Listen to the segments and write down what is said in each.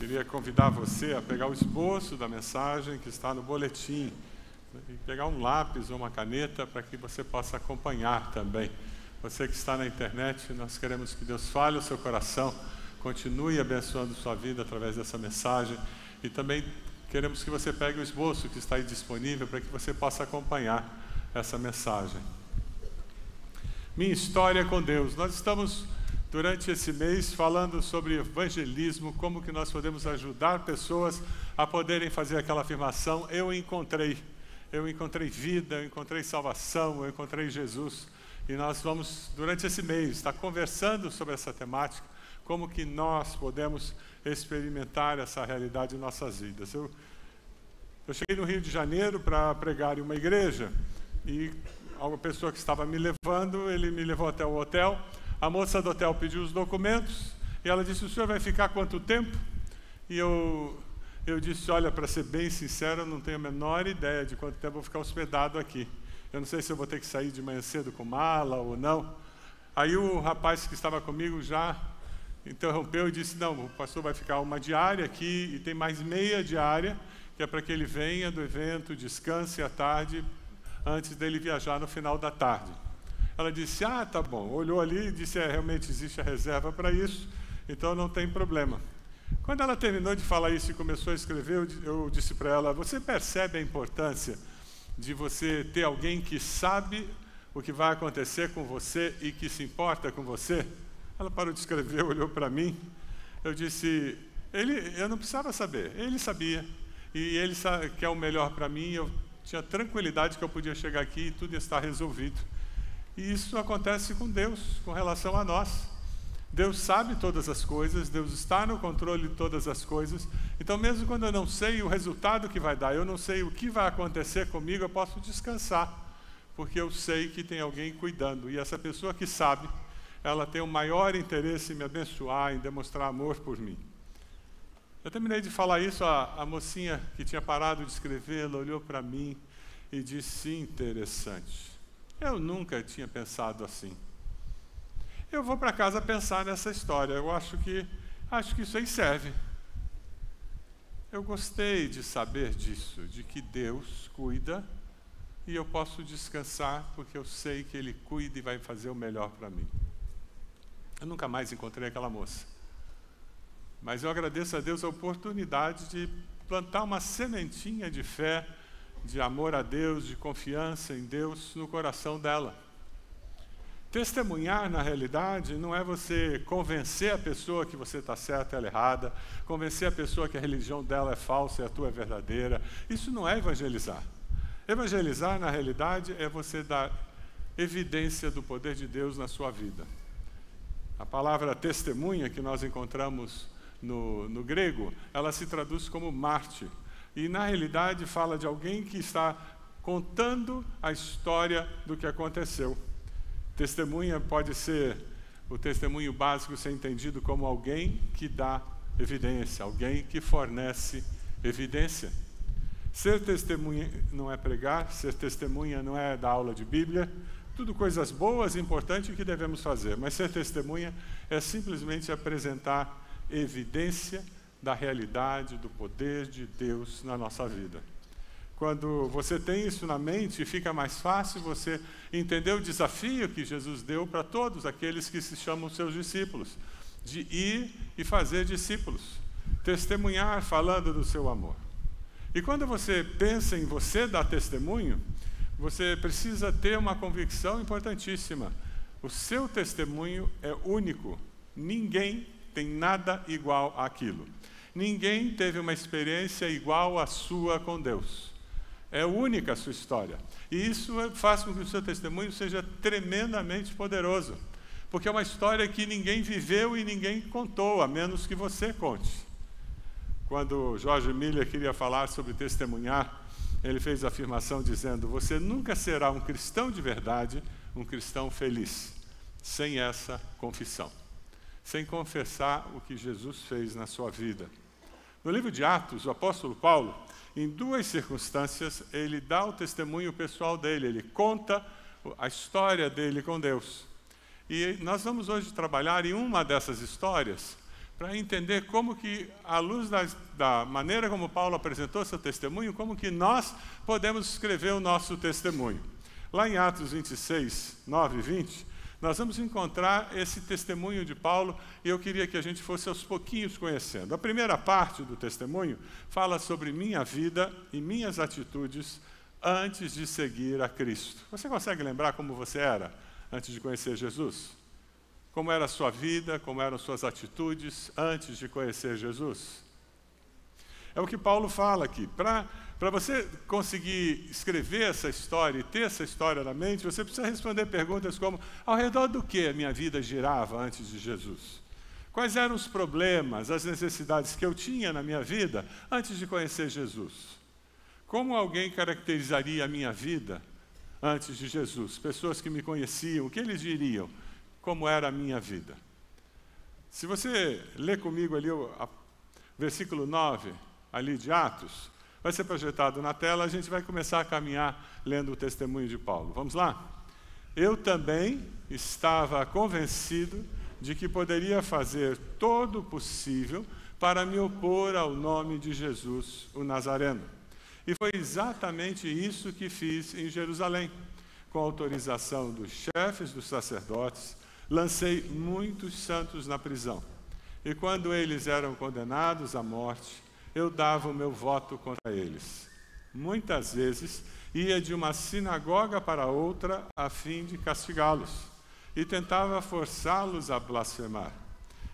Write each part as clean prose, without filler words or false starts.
Queria convidar você a pegar o esboço da mensagem que está no boletim, e pegar um lápis ou uma caneta para que você possa acompanhar também. Você que está na internet, nós queremos que Deus fale o seu coração, continue abençoando sua vida através dessa mensagem, e também queremos que você pegue o esboço que está aí disponível para que você possa acompanhar essa mensagem. Minha história com Deus. Nós estamos, durante esse mês, falando sobre evangelismo, como que nós podemos ajudar pessoas a poderem fazer aquela afirmação: eu encontrei vida, eu encontrei salvação, eu encontrei Jesus. E nós vamos, durante esse mês, estar conversando sobre essa temática, como que nós podemos experimentar essa realidade em nossas vidas. Eu cheguei no Rio de Janeiro para pregar em uma igreja, e uma pessoa que estava me levando, ele me levou até o hotel. A moça do hotel pediu os documentos, e ela disse: o senhor vai ficar quanto tempo? E eu disse: olha, para ser bem sincero, eu não tenho a menor ideia de quanto tempo eu vou ficar hospedado aqui. Eu não sei se eu vou ter que sair de manhã cedo com mala ou não. Aí o rapaz que estava comigo já interrompeu e disse: não, o pastor vai ficar uma diária aqui, e tem mais meia diária, que é para que ele venha do evento, descanse à tarde, antes dele viajar no final da tarde. Ela disse: ah, tá bom. Olhou ali e disse: realmente existe a reserva para isso, então não tem problema. Quando ela terminou de falar isso e começou a escrever, eu disse para ela: você percebe a importância de você ter alguém que sabe o que vai acontecer com você e que se importa com você? Ela parou de escrever, olhou para mim. Eu disse: eu não precisava saber, ele sabia, e ele quer o melhor para mim. Eu tinha tranquilidade que eu podia chegar aqui e tudo ia estar resolvido. E isso acontece com Deus, com relação a nós. Deus sabe todas as coisas, Deus está no controle de todas as coisas. Então, mesmo quando eu não sei o resultado que vai dar, eu não sei o que vai acontecer comigo, eu posso descansar, porque eu sei que tem alguém cuidando. E essa pessoa que sabe, ela tem o maior interesse em me abençoar, em demonstrar amor por mim. Eu terminei de falar isso, a mocinha que tinha parado de escrever, ela olhou para mim e disse: interessante, eu nunca tinha pensado assim. Eu vou para casa pensar nessa história, eu acho que isso aí serve. Eu gostei de saber disso, de que Deus cuida, e eu posso descansar porque eu sei que Ele cuida e vai fazer o melhor para mim. Eu nunca mais encontrei aquela moça, mas eu agradeço a Deus a oportunidade de plantar uma sementinha de fé, de amor a Deus, de confiança em Deus no coração dela. Testemunhar, na realidade, não é você convencer a pessoa que você está certa e ela errada, convencer a pessoa que a religião dela é falsa e a tua é verdadeira. Isso não é evangelizar. Evangelizar, na realidade, é você dar evidência do poder de Deus na sua vida. A palavra testemunha, que nós encontramos no grego, ela se traduz como mártir. E, na realidade, fala de alguém que está contando a história do que aconteceu. Testemunha pode ser, o testemunho básico ser entendido como alguém que dá evidência, alguém que fornece evidência. Ser testemunha não é pregar, ser testemunha não é dar aula de Bíblia, tudo coisas boas e importantes que devemos fazer, mas ser testemunha é simplesmente apresentar evidência da realidade, do poder de Deus na nossa vida. Quando você tem isso na mente, fica mais fácil você entender o desafio que Jesus deu para todos aqueles que se chamam seus discípulos, de ir e fazer discípulos, testemunhar falando do seu amor. E quando você pensa em você dar testemunho, você precisa ter uma convicção importantíssima: o seu testemunho é único, ninguém tem nada igual àquilo. Ninguém teve uma experiência igual à sua com Deus. É única a sua história. E isso faz com que o seu testemunho seja tremendamente poderoso, porque é uma história que ninguém viveu e ninguém contou, a menos que você conte. Quando George Miller queria falar sobre testemunhar, ele fez a afirmação dizendo: você nunca será um cristão de verdade, um cristão feliz, sem essa confissão, sem confessar o que Jesus fez na sua vida. No livro de Atos, o apóstolo Paulo, em duas circunstâncias, ele dá o testemunho pessoal dele, ele conta a história dele com Deus. E nós vamos hoje trabalhar em uma dessas histórias, para entender como que, à luz da maneira como Paulo apresentou seu testemunho, como que nós podemos escrever o nosso testemunho. Lá em Atos 26, 9 e 20, nós vamos encontrar esse testemunho de Paulo, e eu queria que a gente fosse aos pouquinhos conhecendo. A primeira parte do testemunho fala sobre minha vida e minhas atitudes antes de seguir a Cristo. Você consegue lembrar como você era antes de conhecer Jesus? Como era a sua vida, como eram suas atitudes antes de conhecer Jesus? É o que Paulo fala aqui. Para você conseguir escrever essa história e ter essa história na mente, você precisa responder perguntas como: ao redor do que a minha vida girava antes de Jesus? Quais eram os problemas, as necessidades que eu tinha na minha vida antes de conhecer Jesus? Como alguém caracterizaria a minha vida antes de Jesus? Pessoas que me conheciam, o que eles diriam? Como era a minha vida? Se você ler comigo ali o versículo 9, ali de Atos, vai ser projetado na tela, a gente vai começar a caminhar lendo o testemunho de Paulo. Vamos lá? Eu também estava convencido de que poderia fazer todo o possível para me opor ao nome de Jesus, o Nazareno. E foi exatamente isso que fiz em Jerusalém. Com autorização dos chefes dos sacerdotes, lancei muitos santos na prisão. E quando eles eram condenados à morte, eu dava o meu voto contra eles. Muitas vezes ia de uma sinagoga para outra a fim de castigá-los, e tentava forçá-los a blasfemar.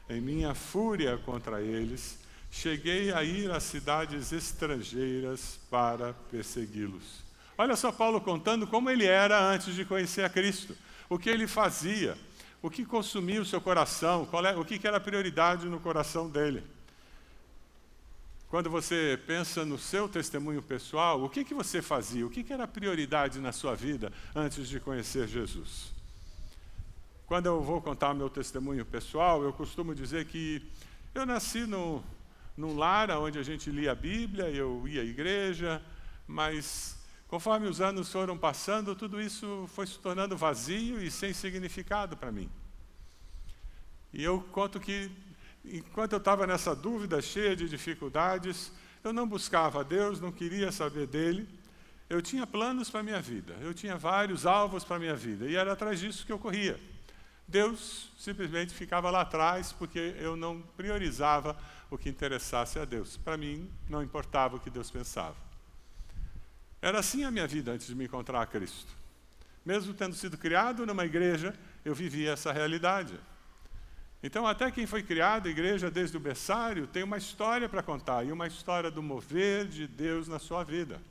Em minha fúria contra eles, cheguei a ir às cidades estrangeiras para persegui-los. Olha só Paulo contando como ele era antes de conhecer a Cristo, o que ele fazia, o que consumia o seu coração, o que era prioridade no coração dele. Quando você pensa no seu testemunho pessoal, o que você fazia? O que era prioridade na sua vida antes de conhecer Jesus? Quando eu vou contar o meu testemunho pessoal, eu costumo dizer que eu nasci num lar onde a gente lia a Bíblia, eu ia à igreja, mas conforme os anos foram passando, tudo isso foi se tornando vazio e sem significado para mim. E eu conto que, enquanto eu estava nessa dúvida, cheia de dificuldades, eu não buscava a Deus, não queria saber dele. Eu tinha planos para a minha vida, eu tinha vários alvos para a minha vida, e era atrás disso que eu corria. Deus simplesmente ficava lá atrás, porque eu não priorizava o que interessasse a Deus. Para mim, não importava o que Deus pensava. Era assim a minha vida antes de me encontrar a Cristo. Mesmo tendo sido criado numa igreja, eu vivia essa realidade. Então, até quem foi criado à igreja desde o berçário tem uma história para contar, e uma história do mover de Deus na sua vida.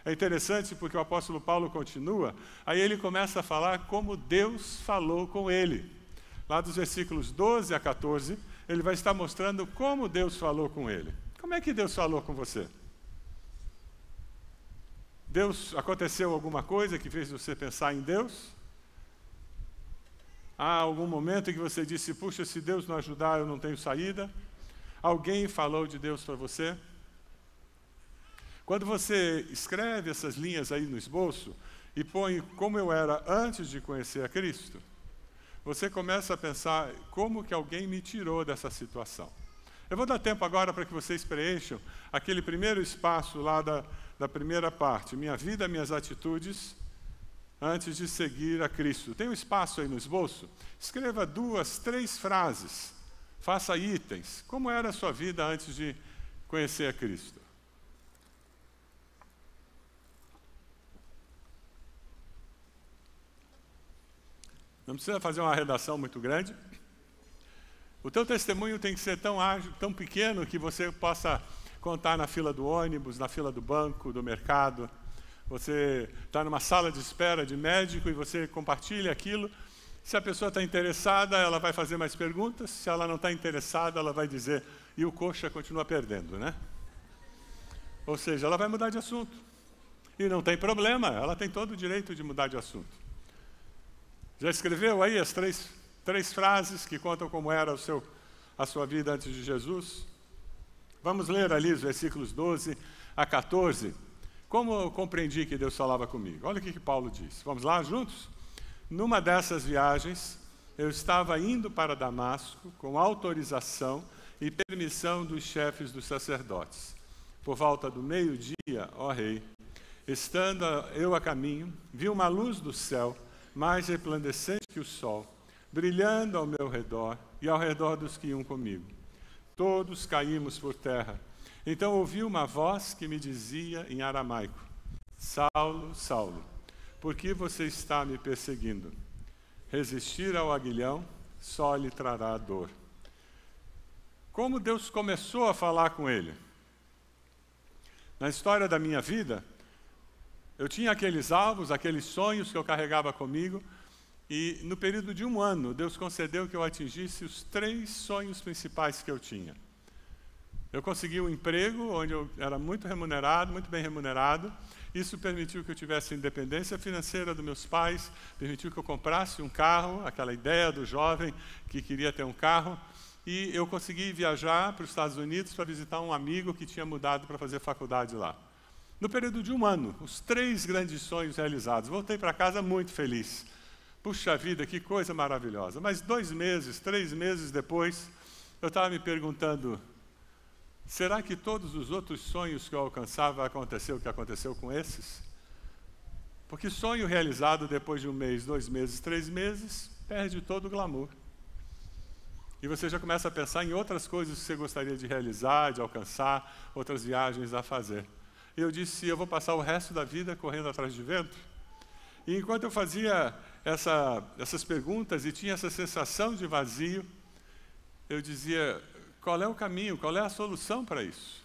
É interessante porque o apóstolo Paulo continua, aí ele começa a falar como Deus falou com ele. Lá dos versículos 12 a 14, ele vai estar mostrando como Deus falou com ele. Como é que Deus falou com você? Aconteceu alguma coisa que fez você pensar em Deus? Há algum momento em que você disse: puxa, se Deus não ajudar, eu não tenho saída? Alguém falou de Deus para você? Quando você escreve essas linhas aí no esboço e põe como eu era antes de conhecer a Cristo, você começa a pensar como que alguém me tirou dessa situação. Eu vou dar tempo agora para que vocês preencham aquele primeiro espaço lá da primeira parte, minha vida, minhas atitudes, antes de seguir a Cristo. Tem um espaço aí no esboço? Escreva 2, 3 frases, faça itens. Como era a sua vida antes de conhecer a Cristo? Não precisa fazer uma redação muito grande. O teu testemunho tem que ser tão ágil, tão pequeno, que você possa contar na fila do ônibus, na fila do banco, do mercado. Você está numa sala de espera de médico e você compartilha aquilo. Se a pessoa está interessada, ela vai fazer mais perguntas. Se ela não está interessada, ela vai dizer: e o coxa continua perdendo, né? Ou seja, ela vai mudar de assunto. E não tem problema, ela tem todo o direito de mudar de assunto. Já escreveu aí as três frases que contam como era a sua vida antes de Jesus? Vamos ler ali os versículos 12 a 14. Como eu compreendi que Deus falava comigo? Olha o que Paulo diz. Vamos lá juntos? Numa dessas viagens, eu estava indo para Damasco com autorização e permissão dos chefes dos sacerdotes. Por volta do meio-dia, ó rei, estando eu a caminho, vi uma luz do céu, mais resplandecente que o sol, brilhando ao meu redor e ao redor dos que iam comigo. Todos caímos por terra. Então ouvi uma voz que me dizia em aramaico: Saulo, Saulo, por que você está me perseguindo? Resistir ao aguilhão só lhe trará dor. Como Deus começou a falar com ele? Na história da minha vida, eu tinha aqueles alvos, aqueles sonhos que eu carregava comigo, e no período de 1 ano, Deus concedeu que eu atingisse os 3 sonhos principais que eu tinha. Eu consegui um emprego onde eu era muito remunerado, muito bem remunerado. Isso permitiu que eu tivesse independência financeira dos meus pais, permitiu que eu comprasse um carro, aquela ideia do jovem que queria ter um carro. E eu consegui viajar para os Estados Unidos para visitar um amigo que tinha mudado para fazer faculdade lá. No período de 1 ano, os 3 grandes sonhos realizados. Voltei para casa muito feliz. Puxa vida, que coisa maravilhosa. Mas 2 meses, 3 meses depois, eu estava me perguntando, será que todos os outros sonhos que eu alcançava vai acontecer o que aconteceu com esses? Porque sonho realizado depois de 1 mês, 2 meses, 3 meses, perde todo o glamour. E você já começa a pensar em outras coisas que você gostaria de realizar, de alcançar, outras viagens a fazer. E eu disse, eu vou passar o resto da vida correndo atrás de vento? E enquanto eu fazia essas perguntas e tinha essa sensação de vazio, eu dizia, qual é o caminho, qual é a solução para isso?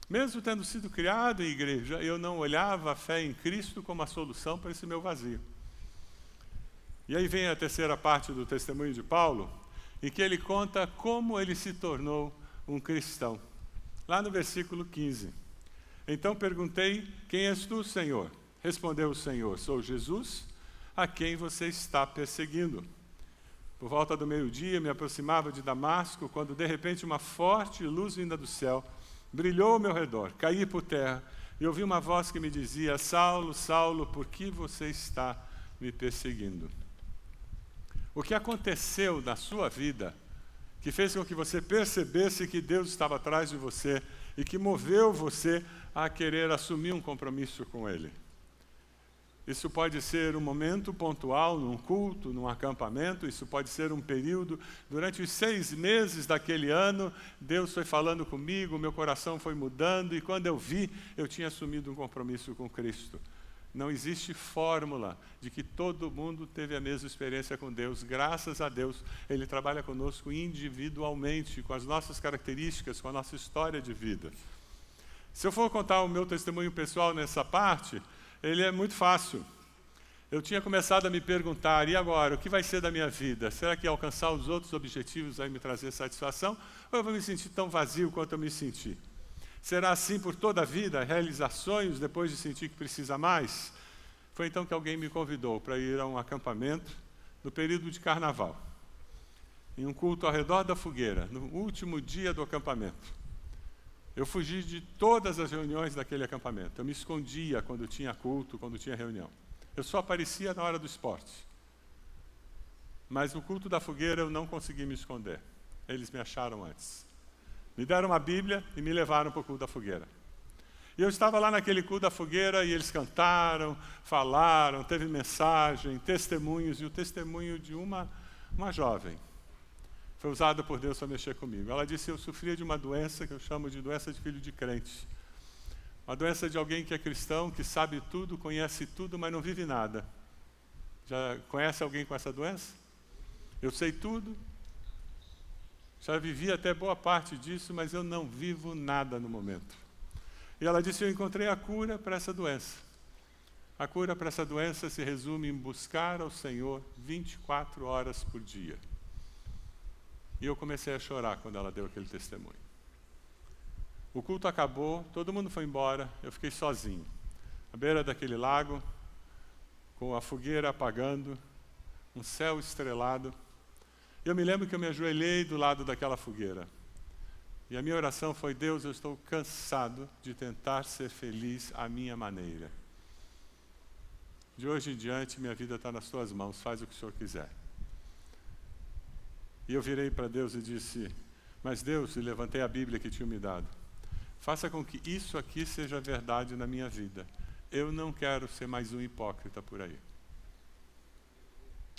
Mesmo tendo sido criado em igreja, eu não olhava a fé em Cristo como a solução para esse meu vazio. E aí vem a terceira parte do testemunho de Paulo, em que ele conta como ele se tornou um cristão. Lá no versículo 15. Então perguntei, quem és tu, Senhor? Respondeu o Senhor, sou Jesus, a quem você está perseguindo. Por volta do meio-dia, me aproximava de Damasco, quando de repente uma forte luz vinda do céu brilhou ao meu redor. Caí por terra e ouvi uma voz que me dizia, Saulo, Saulo, por que você está me perseguindo? O que aconteceu na sua vida que fez com que você percebesse que Deus estava atrás de você e que moveu você a querer assumir um compromisso com Ele? Isso pode ser um momento pontual, num culto, num acampamento, isso pode ser um período. Durante os 6 meses daquele ano, Deus foi falando comigo, meu coração foi mudando, e quando eu vi, eu tinha assumido um compromisso com Cristo. Não existe fórmula de que todo mundo teve a mesma experiência com Deus. Graças a Deus, Ele trabalha conosco individualmente, com as nossas características, com a nossa história de vida. Se eu for contar o meu testemunho pessoal nessa parte, ele é muito fácil. Eu tinha começado a me perguntar, e agora, o que vai ser da minha vida? Será que alcançar os outros objetivos vai me trazer satisfação? Ou eu vou me sentir tão vazio quanto eu me senti? Será assim por toda a vida, realizar sonhos depois de sentir que precisa mais? Foi então que alguém me convidou para ir a um acampamento no período de carnaval, em um culto ao redor da fogueira, no último dia do acampamento. Eu fugi de todas as reuniões daquele acampamento. Eu me escondia quando tinha culto, quando tinha reunião. Eu só aparecia na hora do esporte. Mas no culto da fogueira eu não consegui me esconder. Eles me acharam antes. Me deram uma Bíblia e me levaram para o culto da fogueira. E eu estava lá naquele culto da fogueira e eles cantaram, falaram, teve mensagem, testemunhos, e o testemunho de uma jovem foi usado por Deus para mexer comigo. Ela disse, eu sofria de uma doença que eu chamo de doença de filho de crente. Uma doença de alguém que é cristão, que sabe tudo, conhece tudo, mas não vive nada. Já conhece alguém com essa doença? Eu sei tudo, já vivi até boa parte disso, mas eu não vivo nada no momento. E ela disse, eu encontrei a cura para essa doença. A cura para essa doença se resume em buscar ao Senhor 24 horas por dia. E eu comecei a chorar quando ela deu aquele testemunho. O culto acabou, todo mundo foi embora, eu fiquei sozinho, à beira daquele lago, com a fogueira apagando, um céu estrelado. Eu me lembro que eu me ajoelhei do lado daquela fogueira. E a minha oração foi, Deus, eu estou cansado de tentar ser feliz à minha maneira. De hoje em diante, minha vida está nas tuas mãos, faz o que o Senhor quiser. E eu virei para Deus e disse, Mas Deus, e levantei a Bíblia que tinha me dado, faça com que isso aqui seja verdade na minha vida. Eu não quero ser mais um hipócrita por aí.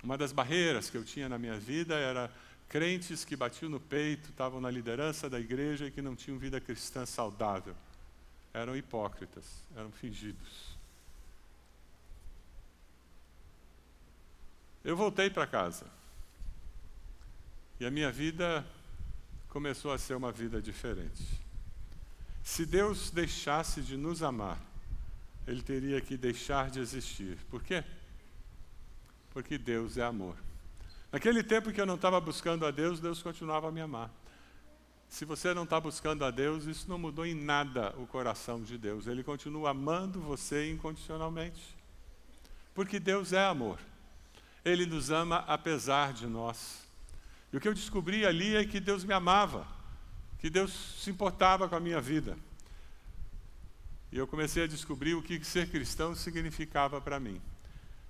Uma das barreiras que eu tinha na minha vida era crentes que batiam no peito, estavam na liderança da igreja e que não tinham vida cristã saudável. Eram hipócritas, eram fingidos. Eu voltei para casa. E a minha vida começou a ser uma vida diferente. Se Deus deixasse de nos amar, Ele teria que deixar de existir. Por quê? Porque Deus é amor. Naquele tempo que eu não estava buscando a Deus, Deus continuava a me amar. Se você não está buscando a Deus, isso não mudou em nada o coração de Deus. Ele continua amando você incondicionalmente. Porque Deus é amor. Ele nos ama apesar de nós. E o que eu descobri ali é que Deus me amava, que Deus se importava com a minha vida. E eu comecei a descobrir o que ser cristão significava para mim.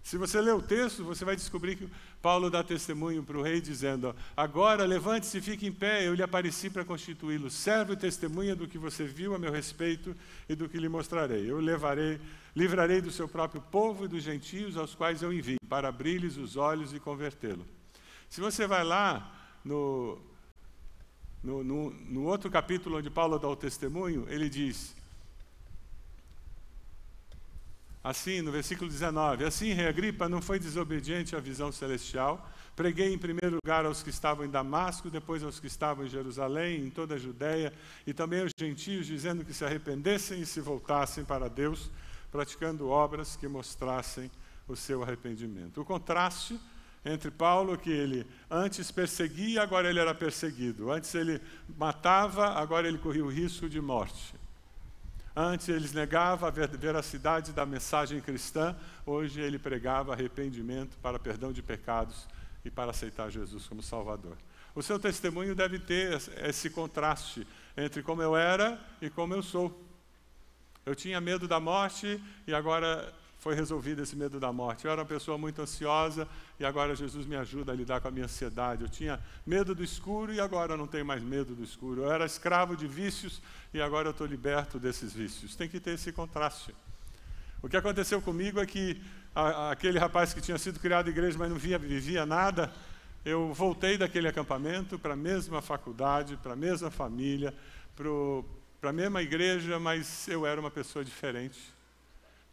Se você ler o texto, você vai descobrir que Paulo dá testemunho para o rei, dizendo: agora levante-se e fique em pé, eu lhe apareci para constituí-lo servo e testemunha do que você viu a meu respeito e do que lhe mostrarei. Eu livrarei do seu próprio povo e dos gentios aos quais eu envio, para abrir-lhes os olhos e convertê-lo. Se você vai lá no outro capítulo onde Paulo dá o testemunho, ele diz assim, no versículo 19: assim, rei Agripa não foi desobediente à visão celestial. Preguei em primeiro lugar aos que estavam em Damasco, depois aos que estavam em Jerusalém, em toda a Judeia, e também aos gentios, dizendo que se arrependessem e se voltassem para Deus, praticando obras que mostrassem o seu arrependimento. O contraste entre Paulo, que ele antes perseguia, agora ele era perseguido. Antes ele matava, agora ele corria o risco de morte. Antes ele negava a veracidade da mensagem cristã, hoje ele pregava arrependimento para perdão de pecados e para aceitar Jesus como Salvador. O seu testemunho deve ter esse contraste entre como eu era e como eu sou. Eu tinha medo da morte e agora foi resolvido esse medo da morte. Eu era uma pessoa muito ansiosa e agora Jesus me ajuda a lidar com a minha ansiedade. Eu tinha medo do escuro e agora eu não tenho mais medo do escuro. Eu era escravo de vícios e agora eu estou liberto desses vícios. Tem que ter esse contraste. O que aconteceu comigo é que aquele rapaz que tinha sido criado em igreja, mas não vivia nada, eu voltei daquele acampamento para a mesma faculdade, para a mesma família, para a mesma igreja, mas eu era uma pessoa diferente.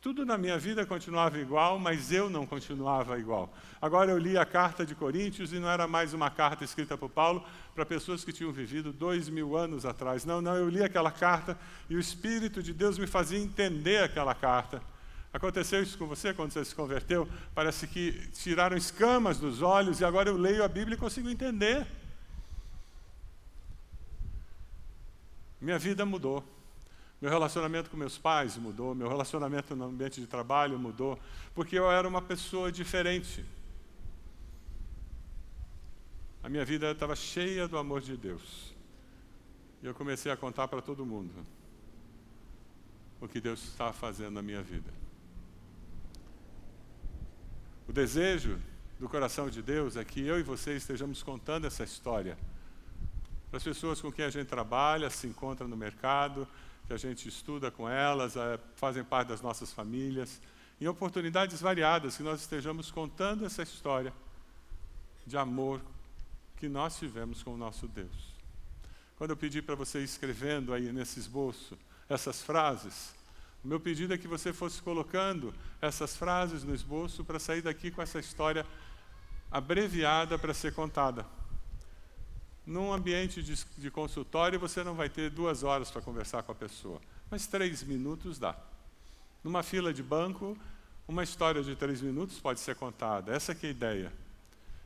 Tudo na minha vida continuava igual, mas eu não continuava igual. Agora eu li a carta de Coríntios e não era mais uma carta escrita por Paulo para pessoas que tinham vivido 2000 anos atrás. Não, eu li aquela carta e o Espírito de Deus me fazia entender aquela carta. Aconteceu isso com você quando você se converteu? Parece que tiraram escamas dos olhos e agora eu leio a Bíblia e consigo entender. Minha vida mudou. Meu relacionamento com meus pais mudou, meu relacionamento no ambiente de trabalho mudou, porque eu era uma pessoa diferente. A minha vida estava cheia do amor de Deus. E eu comecei a contar para todo mundo o que Deus estava fazendo na minha vida. O desejo do coração de Deus é que eu e você estejamos contando essa história para as pessoas com quem a gente trabalha, se encontra no mercado, que a gente estuda com elas, fazem parte das nossas famílias, em oportunidades variadas, que nós estejamos contando essa história de amor que nós tivemos com o nosso Deus. Quando eu pedi para você ir escrevendo aí nesse esboço essas frases, o meu pedido é que você fosse colocando essas frases no esboço para sair daqui com essa história abreviada para ser contada. Num ambiente de consultório, você não vai ter 2 horas para conversar com a pessoa, mas 3 minutos dá. Numa fila de banco, uma história de 3 minutos pode ser contada. Essa que é a ideia.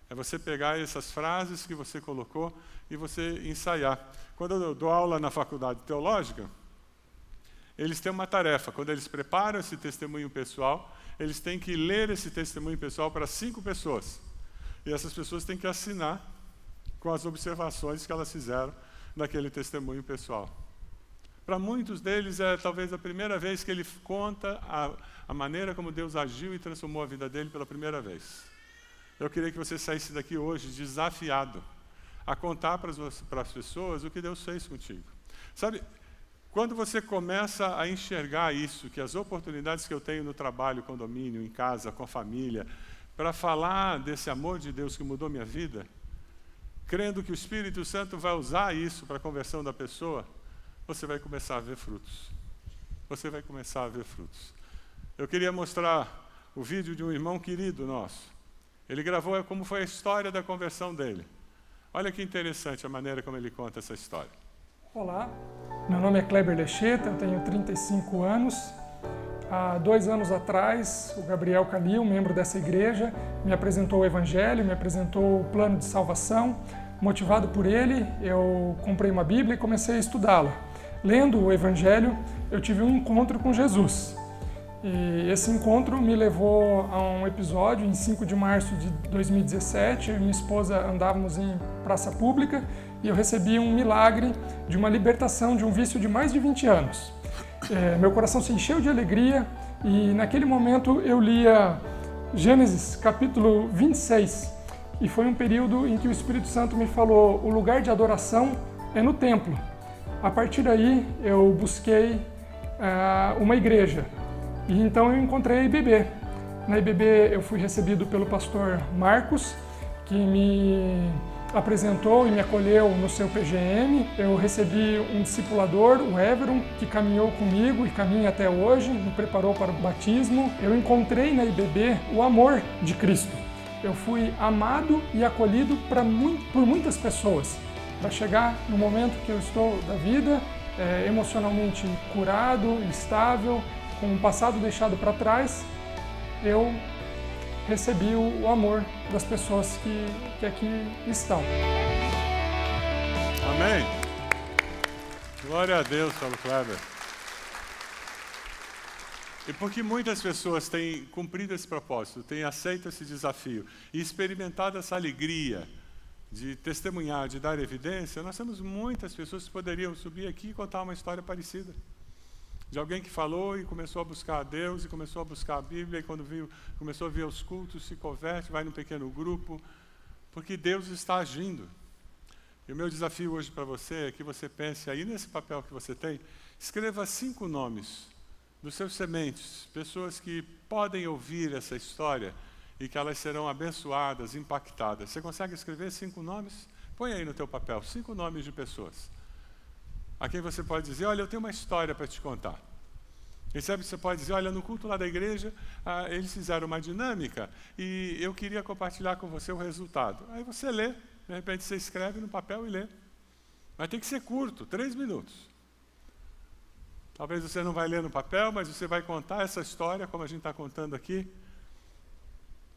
É você pegar essas frases que você colocou e você ensaiar. Quando eu dou aula na faculdade teológica, eles têm uma tarefa. Quando eles preparam esse testemunho pessoal, eles têm que ler esse testemunho pessoal para 5 pessoas. E essas pessoas têm que assinar com as observações que elas fizeram naquele testemunho pessoal. Para muitos deles é talvez a primeira vez que ele conta a maneira como Deus agiu e transformou a vida dele pela primeira vez. Eu queria que você saísse daqui hoje desafiado a contar para as pessoas o que Deus fez contigo. Sabe, quando você começa a enxergar isso, que as oportunidades que eu tenho no trabalho, condomínio, em casa, com a família, para falar desse amor de Deus que mudou minha vida, crendo que o Espírito Santo vai usar isso para a conversão da pessoa, você vai começar a ver frutos. Você vai começar a ver frutos. Eu queria mostrar o vídeo de um irmão querido nosso. Ele gravou como foi a história da conversão dele. Olha que interessante a maneira como ele conta essa história. Olá, meu nome é Kleber Lecheta, eu tenho 35 anos. Há 2 anos atrás, o Gabriel Calil, membro dessa igreja, me apresentou o Evangelho, me apresentou o plano de salvação. Motivado por ele, eu comprei uma Bíblia e comecei a estudá-la. Lendo o Evangelho, eu tive um encontro com Jesus. E esse encontro me levou a um episódio em 5 de março de 2017. Eu e minha esposa andávamos em praça pública e eu recebi um milagre de uma libertação de um vício de mais de 20 anos. Meu coração se encheu de alegria e naquele momento eu lia Gênesis capítulo 26 e foi um período em que o Espírito Santo me falou: o lugar de adoração é no templo. A partir daí eu busquei uma igreja e então eu encontrei a IBB. Na IBB eu fui recebido pelo pastor Marcos, que me apresentou e me acolheu no seu PGM. Eu recebi um discipulador, o Everon, que caminhou comigo e caminha até hoje, me preparou para o batismo. Eu encontrei na IBB o amor de Cristo. Eu fui amado e acolhido por muitas pessoas, para chegar no momento que eu estou da vida, emocionalmente curado, estável, com um passado deixado para trás. Eu recebi o amor das pessoas que aqui estão. Amém? Glória a Deus, Paulo Kleber. E porque muitas pessoas têm cumprido esse propósito, têm aceito esse desafio e experimentado essa alegria de testemunhar, de dar evidência, nós temos muitas pessoas que poderiam subir aqui e contar uma história parecida. De alguém que falou e começou a buscar a Deus, e começou a buscar a Bíblia, e quando começou a vir aos cultos, se converte, vai num pequeno grupo, porque Deus está agindo. E o meu desafio hoje para você é que você pense aí nesse papel que você tem, escreva 5 nomes dos seus sementes, pessoas que podem ouvir essa história e que elas serão abençoadas, impactadas. Você consegue escrever 5 nomes? Põe aí no teu papel 5 nomes de pessoas a quem você pode dizer: olha, eu tenho uma história para te contar. Quem sabe você pode dizer: olha, no culto lá da igreja, eles fizeram uma dinâmica e eu queria compartilhar com você o resultado. Aí você lê, de repente você escreve no papel e lê. Mas tem que ser curto, 3 minutos. Talvez você não vai ler no papel, mas você vai contar essa história, como a gente está contando aqui.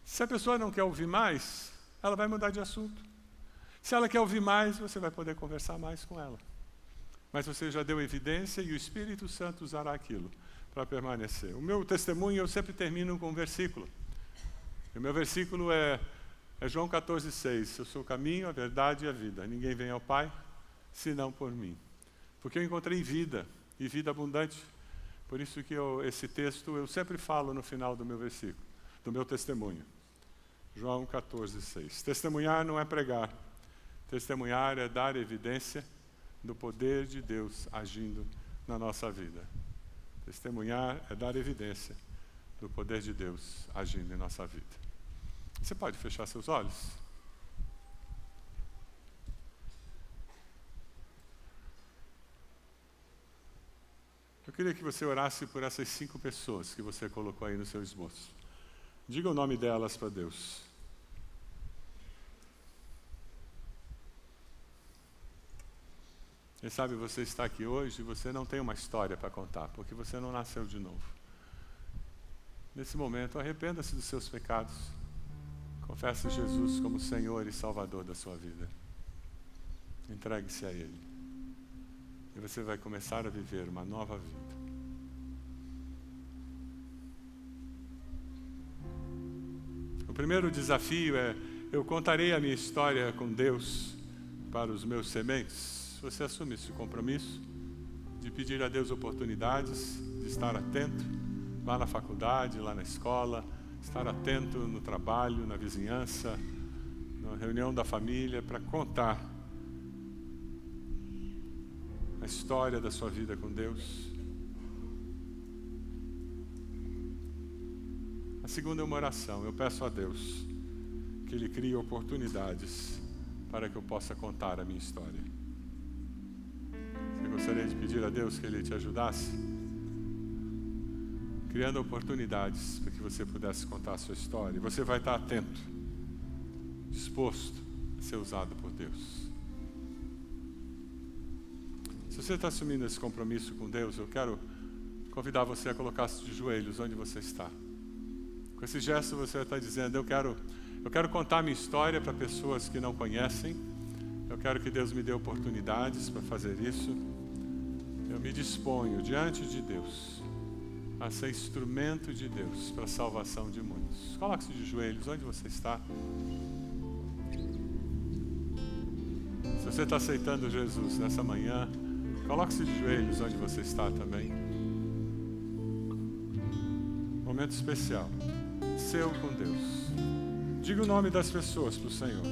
Se a pessoa não quer ouvir mais, ela vai mudar de assunto. Se ela quer ouvir mais, você vai poder conversar mais com ela. Mas você já deu evidência e o Espírito Santo usará aquilo para permanecer. O meu testemunho eu sempre termino com um versículo. E o meu versículo é João 14,6. Eu sou o caminho, a verdade e a vida. Ninguém vem ao Pai, senão por mim. Porque eu encontrei vida, e vida abundante. Por isso que esse texto eu sempre falo no final do meu versículo, do meu testemunho. João 14,6. Testemunhar não é pregar. Testemunhar é dar evidência do poder de Deus agindo na nossa vida. Testemunhar é dar evidência do poder de Deus agindo em nossa vida. Você pode fechar seus olhos? Eu queria que você orasse por essas 5 pessoas que você colocou aí no seu esboço. Diga o nome delas para Deus. Quem sabe você está aqui hoje e você não tem uma história para contar, porque você não nasceu de novo. Nesse momento, arrependa-se dos seus pecados. Confesse Jesus como Senhor e Salvador da sua vida. Entregue-se a Ele. E você vai começar a viver uma nova vida. O primeiro desafio é: eu contarei a minha história com Deus para os meus sementes. Você assume esse compromisso de pedir a Deus oportunidades, de estar atento lá na faculdade, lá na escola, estar atento no trabalho, na vizinhança, na reunião da família, para contar história da sua vida com Deus. A segunda é uma oração. Eu peço a Deus que Ele crie oportunidades para que eu possa contar a minha história. Você gostaria de pedir a Deus que Ele te ajudasse? Criando oportunidades para que você pudesse contar a sua história. E você vai estar atento, disposto a ser usado por Deus. Se você está assumindo esse compromisso com Deus, eu quero convidar você a colocar-se de joelhos onde você está. Com esse gesto você está dizendo, eu quero contar a minha história para pessoas que não conhecem. Eu quero que Deus me dê oportunidades para fazer isso. Eu me disponho diante de Deus a ser instrumento de Deus para a salvação de muitos. Coloque-se de joelhos onde você está. Se você está aceitando Jesus nessa manhã, coloque-se de joelhos onde você está também. Momento especial, seu com Deus. Diga o nome das pessoas para o Senhor.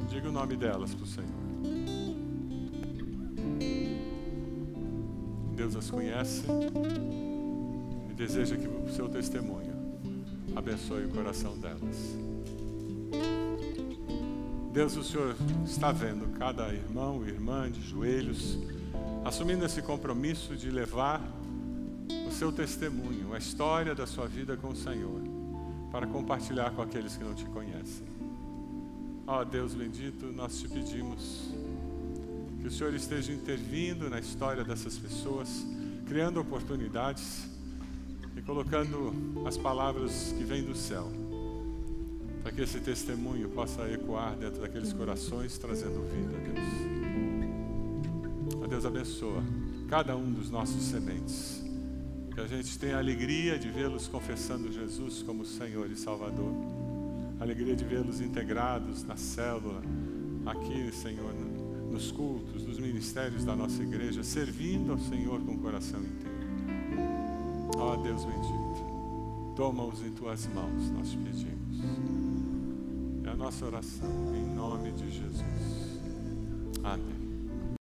Diga o nome delas para o Senhor. Deus as conhece e deseja que o seu testemunho abençoe o coração delas. Deus, o Senhor está vendo cada irmão e irmã de joelhos, assumindo esse compromisso de levar o seu testemunho, a história da sua vida com o Senhor, para compartilhar com aqueles que não te conhecem. Ó Deus bendito, nós te pedimos que o Senhor esteja intervindo na história dessas pessoas, criando oportunidades e colocando as palavras que vêm do céu, para que esse testemunho possa ecoar dentro daqueles corações, trazendo vida, Deus. Ó Deus, abençoa cada um dos nossos sementes, que a gente tenha a alegria de vê-los confessando Jesus como Senhor e Salvador, a alegria de vê-los integrados na célula, aqui, Senhor, nos cultos, nos ministérios da nossa igreja, servindo ao Senhor com o coração inteiro. Ó Deus bendito, toma-os em tuas mãos, nós te pedimos. É a nossa oração, em nome de Jesus. Amém.